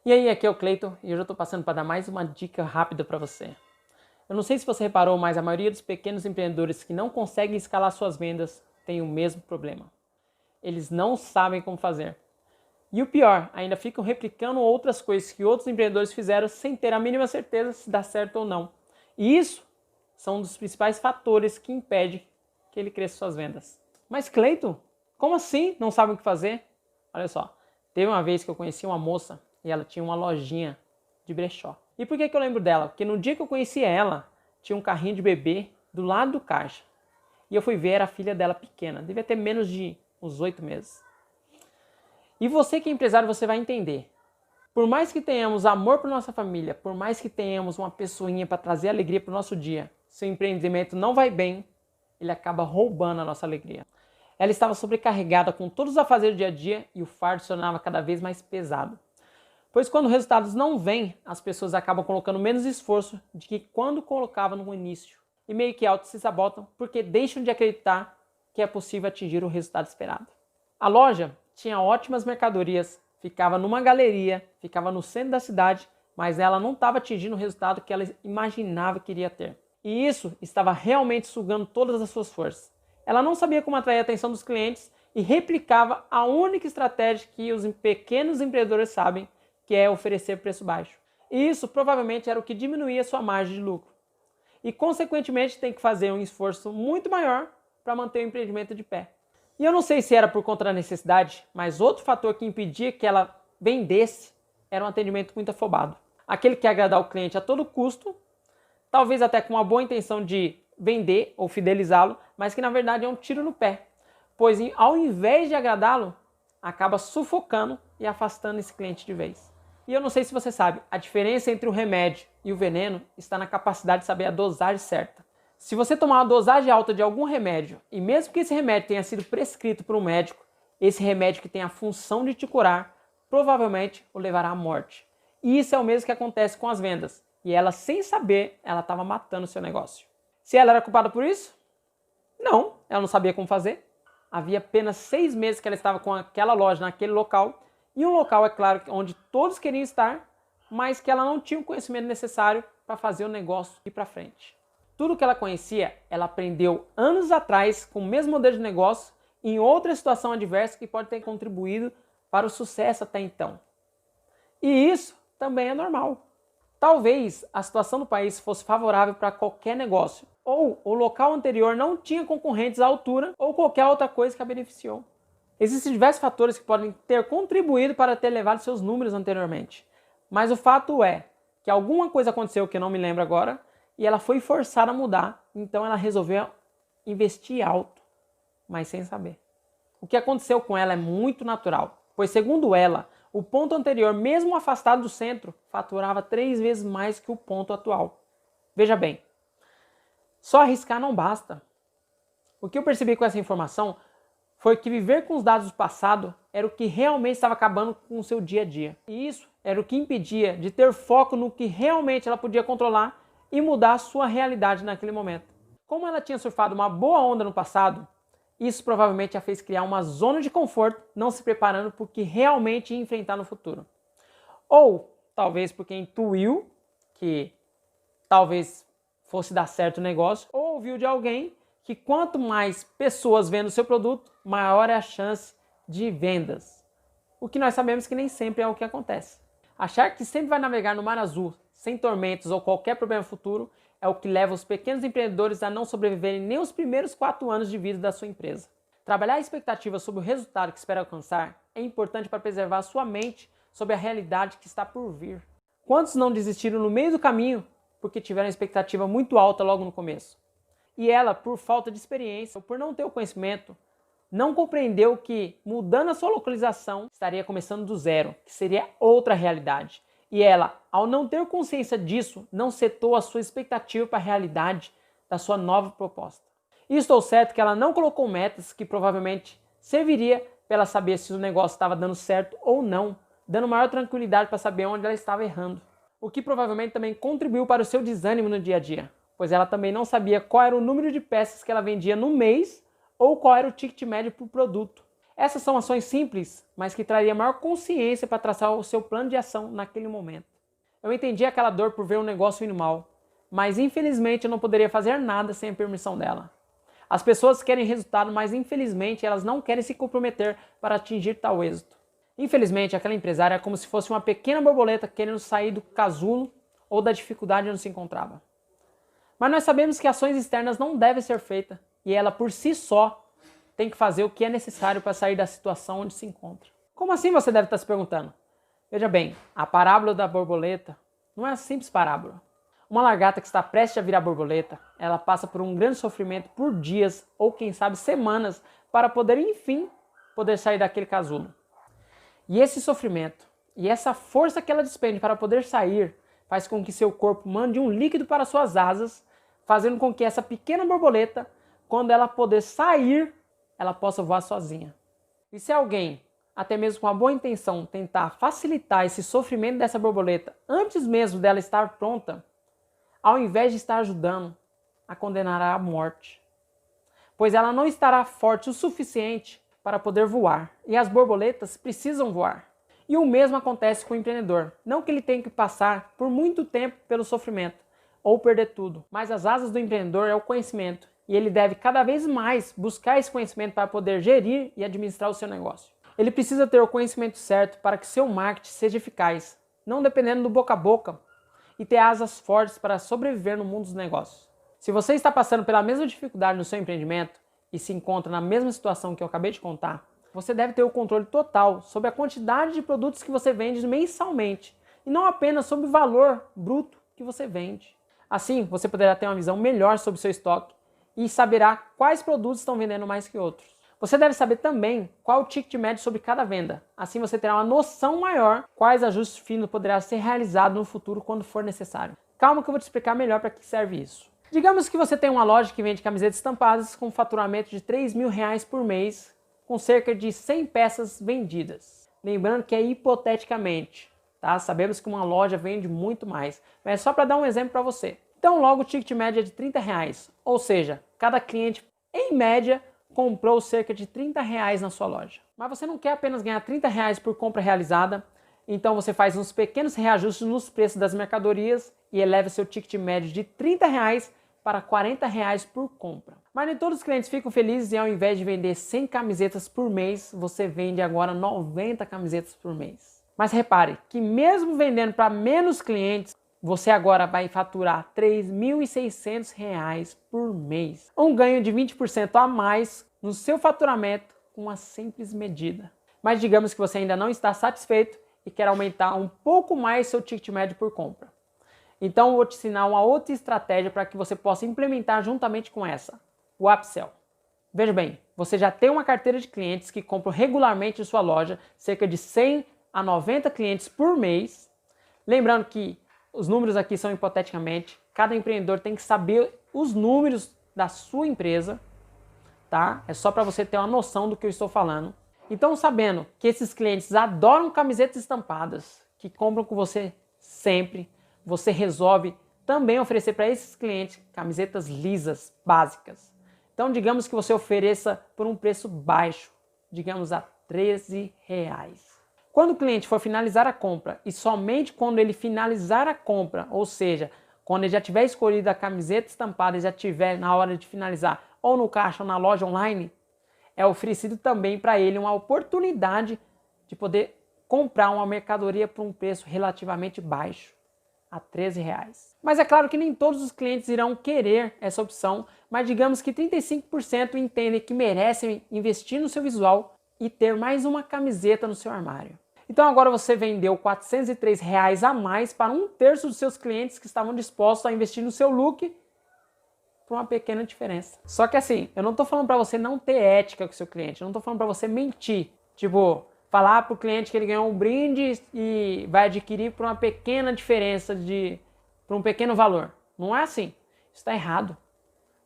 E aí, aqui é o Cleiton e hoje eu estou passando para dar mais uma dica rápida para você. Eu não sei se você reparou, mas a maioria dos pequenos empreendedores que não conseguem escalar suas vendas tem o mesmo problema. Eles não sabem como fazer. E o pior, ainda ficam replicando outras coisas que outros empreendedores fizeram sem ter a mínima certeza se dá certo ou não. E isso são um dos principais fatores que impede que ele cresça suas vendas. Mas Cleiton, como assim não sabe o que fazer? Olha só, teve uma vez que eu conheci uma moça e ela tinha uma lojinha de brechó. E por que eu lembro dela? Porque no dia que eu conheci ela, tinha um carrinho de bebê do lado do caixa. E eu fui ver, era a filha dela pequena, devia ter menos de uns 8 meses. E você que é empresário, você vai entender. Por mais que tenhamos amor para nossa família, por mais que tenhamos uma pessoinha para trazer alegria para o nosso dia, se o empreendimento não vai bem, ele acaba roubando a nossa alegria. Ela estava sobrecarregada com todos os afazeres do dia a dia e o fardo se tornava cada vez mais pesado. Pois quando os resultados não vêm, as pessoas acabam colocando menos esforço do que quando colocavam no início. E meio que auto se sabotam porque deixam de acreditar que é possível atingir o resultado esperado. A loja tinha ótimas mercadorias, ficava numa galeria, ficava no centro da cidade, mas ela não estava atingindo o resultado que ela imaginava que iria ter. E isso estava realmente sugando todas as suas forças. Ela não sabia como atrair a atenção dos clientes e replicava a única estratégia que os pequenos empreendedores sabem, que é oferecer preço baixo. E isso provavelmente era o que diminuía sua margem de lucro. E consequentemente tem que fazer um esforço muito maior para manter o empreendimento de pé. E eu não sei se era por conta da necessidade, mas outro fator que impedia que ela vendesse era um atendimento muito afobado. Aquele que agradar o cliente a todo custo, talvez até com uma boa intenção de vender ou fidelizá-lo, mas que na verdade é um tiro no pé. Pois ao invés de agradá-lo, acaba sufocando e afastando esse cliente de vez. E eu não sei se você sabe, a diferença entre o remédio e o veneno está na capacidade de saber a dosagem certa. Se você tomar uma dosagem alta de algum remédio, e mesmo que esse remédio tenha sido prescrito por um médico, esse remédio que tem a função de te curar, provavelmente o levará à morte. E isso é o mesmo que acontece com as vendas. E ela, sem saber, ela estava matando o seu negócio. Se ela era culpada por isso? Não, ela não sabia como fazer. Havia apenas 6 meses que ela estava com aquela loja naquele local, e um local, é claro, onde todos queriam estar, mas que ela não tinha o conhecimento necessário para fazer o negócio ir para frente. Tudo que ela conhecia, ela aprendeu anos atrás com o mesmo modelo de negócio em outra situação adversa que pode ter contribuído para o sucesso até então. E isso também é normal. Talvez a situação do país fosse favorável para qualquer negócio, ou o local anterior não tinha concorrentes à altura, ou qualquer outra coisa que a beneficiou. Existem diversos fatores que podem ter contribuído para ter levado seus números anteriormente. Mas o fato é que alguma coisa aconteceu que eu não me lembro agora e ela foi forçada a mudar, então ela resolveu investir alto, mas sem saber. O que aconteceu com ela é muito natural, pois segundo ela, o ponto anterior, mesmo afastado do centro, faturava 3 vezes mais que o ponto atual. Veja bem, só arriscar não basta. O que eu percebi com essa informação foi que viver com os dados do passado era o que realmente estava acabando com o seu dia a dia. E isso era o que impedia de ter foco no que realmente ela podia controlar e mudar a sua realidade naquele momento. Como ela tinha surfado uma boa onda no passado, isso provavelmente a fez criar uma zona de conforto, não se preparando para o que realmente ia enfrentar no futuro. Ou talvez porque intuiu que talvez fosse dar certo o negócio, ou ouviu de alguém que quanto mais pessoas vendem o seu produto, maior é a chance de vendas. O que nós sabemos que nem sempre é o que acontece. Achar que sempre vai navegar no mar azul, sem tormentos ou qualquer problema futuro, é o que leva os pequenos empreendedores a não sobreviverem nem os primeiros 4 anos de vida da sua empresa. Trabalhar a expectativa sobre o resultado que espera alcançar é importante para preservar a sua mente sobre a realidade que está por vir. Quantos não desistiram no meio do caminho porque tiveram a expectativa muito alta logo no começo? E ela, por falta de experiência ou por não ter o conhecimento, não compreendeu que, mudando a sua localização, estaria começando do zero, que seria outra realidade. E ela, ao não ter consciência disso, não setou a sua expectativa para a realidade da sua nova proposta. E estou certo que ela não colocou metas que provavelmente serviria para ela saber se o negócio estava dando certo ou não, dando maior tranquilidade para saber onde ela estava errando. O que provavelmente também contribuiu para o seu desânimo no dia a dia, pois ela também não sabia qual era o número de peças que ela vendia no mês ou qual era o ticket médio por produto. Essas são ações simples, mas que traria maior consciência para traçar o seu plano de ação naquele momento. Eu entendi aquela dor por ver um negócio indo mal, mas infelizmente eu não poderia fazer nada sem a permissão dela. As pessoas querem resultado, mas infelizmente elas não querem se comprometer para atingir tal êxito. Infelizmente, aquela empresária é como se fosse uma pequena borboleta querendo sair do casulo ou da dificuldade onde se encontrava. Mas nós sabemos que ações externas não devem ser feitas e ela por si só tem que fazer o que é necessário para sair da situação onde se encontra. Como assim, você deve estar se perguntando? Veja bem, a parábola da borboleta não é uma simples parábola. Uma lagarta que está prestes a virar borboleta, ela passa por um grande sofrimento por dias ou quem sabe semanas para poder, enfim, sair daquele casulo. E esse sofrimento e essa força que ela despende para poder sair faz com que seu corpo mande um líquido para suas asas, fazendo com que essa pequena borboleta, quando ela poder sair, ela possa voar sozinha. E se alguém, até mesmo com a boa intenção, tentar facilitar esse sofrimento dessa borboleta antes mesmo dela estar pronta, ao invés de estar ajudando, a condenará à morte. Pois ela não estará forte o suficiente para poder voar. E as borboletas precisam voar. E o mesmo acontece com o empreendedor. Não que ele tenha que passar por muito tempo pelo sofrimento ou perder tudo, mas as asas do empreendedor é o conhecimento. E ele deve cada vez mais buscar esse conhecimento para poder gerir e administrar o seu negócio. Ele precisa ter o conhecimento certo para que seu marketing seja eficaz, não dependendo do boca a boca, e ter asas fortes para sobreviver no mundo dos negócios. Se você está passando pela mesma dificuldade no seu empreendimento e se encontra na mesma situação que eu acabei de contar, você deve ter o controle total sobre a quantidade de produtos que você vende mensalmente e não apenas sobre o valor bruto que você vende. Assim, você poderá ter uma visão melhor sobre o seu estoque e saberá quais produtos estão vendendo mais que outros. Você deve saber também qual o ticket médio sobre cada venda. Assim você terá uma noção maior quais ajustes finos poderá ser realizado no futuro quando for necessário. Calma que eu vou te explicar melhor para que serve isso. Digamos que você tem uma loja que vende camisetas estampadas com faturamento de R$3.000 por mês, com cerca de 100 peças vendidas. Lembrando que é hipoteticamente, tá? Sabemos que uma loja vende muito mais, mas é só para dar um exemplo para você. Então logo o ticket médio é de R$30, ou seja, cada cliente em média comprou cerca de R$30 na sua loja. Mas você não quer apenas ganhar R$30 por compra realizada, então você faz uns pequenos reajustes nos preços das mercadorias e eleva seu ticket médio de R$30 para R$40 por compra. Mas nem todos os clientes ficam felizes e ao invés de vender 100 camisetas por mês, você vende agora 90 camisetas por mês. Mas repare que mesmo vendendo para menos clientes, você agora vai faturar R$3.600 por mês. Um ganho de 20% a mais no seu faturamento com uma simples medida. Mas digamos que você ainda não está satisfeito e quer aumentar um pouco mais seu ticket médio por compra. Então eu vou te ensinar uma outra estratégia para que você possa implementar juntamente com essa, o upsell. Veja bem, você já tem uma carteira de clientes que compram regularmente em sua loja, cerca de 100 a 90 clientes por mês. Lembrando que os números aqui são hipoteticamente, cada empreendedor tem que saber os números da sua empresa, tá? É só para você ter uma noção do que eu estou falando. Então, sabendo que esses clientes adoram camisetas estampadas, que compram com você sempre, você resolve também oferecer para esses clientes camisetas lisas, básicas. Então, digamos que você ofereça por um preço baixo, digamos a R$13. Quando o cliente for finalizar a compra e somente quando ele finalizar a compra, ou seja, quando ele já tiver escolhido a camiseta estampada e já tiver na hora de finalizar, ou no caixa ou na loja online, é oferecido também para ele uma oportunidade de poder comprar uma mercadoria por um preço relativamente baixo, a R$13. Mas é claro que nem todos os clientes irão querer essa opção, mas digamos que 35% entendem que merecem investir no seu visual e ter mais uma camiseta no seu armário. Então agora você vendeu R$403 a mais para 1/3 dos seus clientes que estavam dispostos a investir no seu look por uma pequena diferença. Só que assim, eu não estou falando para você não ter ética com o seu cliente, eu não estou falando para você mentir. Tipo, falar para o cliente que ele ganhou um brinde e vai adquirir por uma pequena diferença, por um pequeno valor. Não é assim. Isso está errado.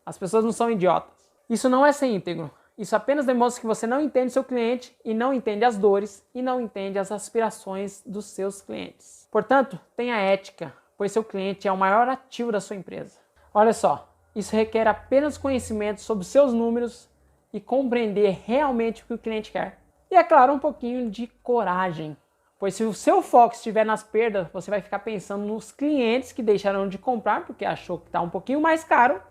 As pessoas não são idiotas. Isso não é ser íntegro. Isso apenas demonstra que você não entende seu cliente e não entende as dores e não entende as aspirações dos seus clientes. Portanto, tenha ética, pois seu cliente é o maior ativo da sua empresa. Olha só, isso requer apenas conhecimento sobre seus números e compreender realmente o que o cliente quer. E é claro, um pouquinho de coragem. Pois se o seu foco estiver nas perdas, você vai ficar pensando nos clientes que deixarão de comprar porque achou que está um pouquinho mais caro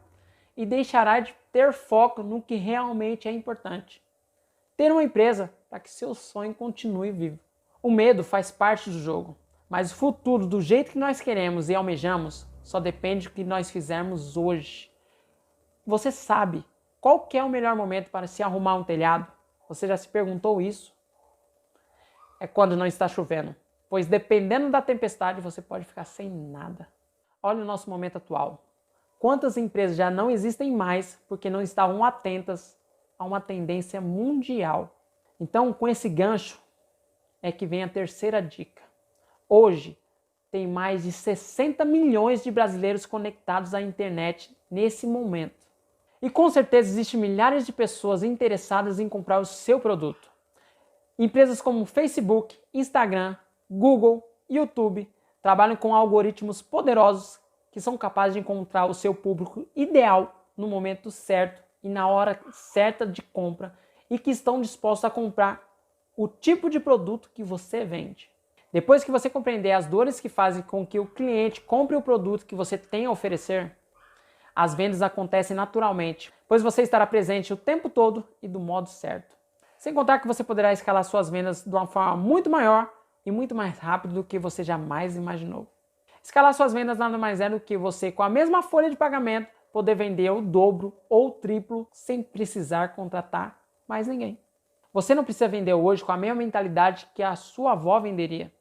e deixará de ter foco no que realmente é importante. Ter uma empresa para que seu sonho continue vivo. O medo faz parte do jogo, mas o futuro do jeito que nós queremos e almejamos só depende do que nós fizermos hoje. Você sabe qual que é o melhor momento para se arrumar um telhado? Você já se perguntou isso? É quando não está chovendo, pois dependendo da tempestade você pode ficar sem nada. Olha o nosso momento atual. Quantas empresas já não existem mais porque não estavam atentas a uma tendência mundial? Então, com esse gancho é que vem a terceira dica. Hoje, tem mais de 60 milhões de brasileiros conectados à internet nesse momento. E com certeza existem milhares de pessoas interessadas em comprar o seu produto. Empresas como Facebook, Instagram, Google, YouTube trabalham com algoritmos poderosos que são capazes de encontrar o seu público ideal no momento certo e na hora certa de compra e que estão dispostos a comprar o tipo de produto que você vende. Depois que você compreender as dores que fazem com que o cliente compre o produto que você tem a oferecer, as vendas acontecem naturalmente, pois você estará presente o tempo todo e do modo certo. Sem contar que você poderá escalar suas vendas de uma forma muito maior e muito mais rápido do que você jamais imaginou. Escalar suas vendas nada mais é do que você, com a mesma folha de pagamento, poder vender o dobro ou o triplo sem precisar contratar mais ninguém. Você não precisa vender hoje com a mesma mentalidade que a sua avó venderia.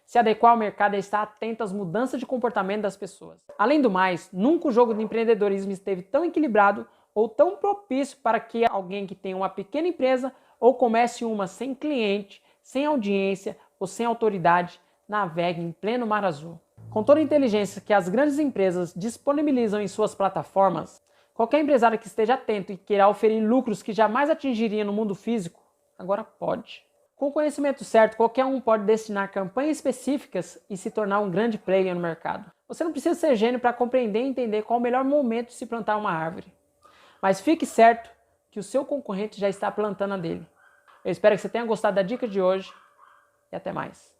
Se adequar ao mercado é estar atento às mudanças de comportamento das pessoas. Além do mais, nunca o jogo de empreendedorismo esteve tão equilibrado ou tão propício para que alguém que tem uma pequena empresa ou comece uma sem cliente, sem audiência ou sem autoridade, navegue em pleno mar azul. Com toda a inteligência que as grandes empresas disponibilizam em suas plataformas, qualquer empresário que esteja atento e queira oferir lucros que jamais atingiria no mundo físico, agora pode. Com o conhecimento certo, qualquer um pode destinar campanhas específicas e se tornar um grande player no mercado. Você não precisa ser gênio para compreender e entender qual o melhor momento de se plantar uma árvore. Mas fique certo que o seu concorrente já está plantando a dele. Eu espero que você tenha gostado da dica de hoje e até mais.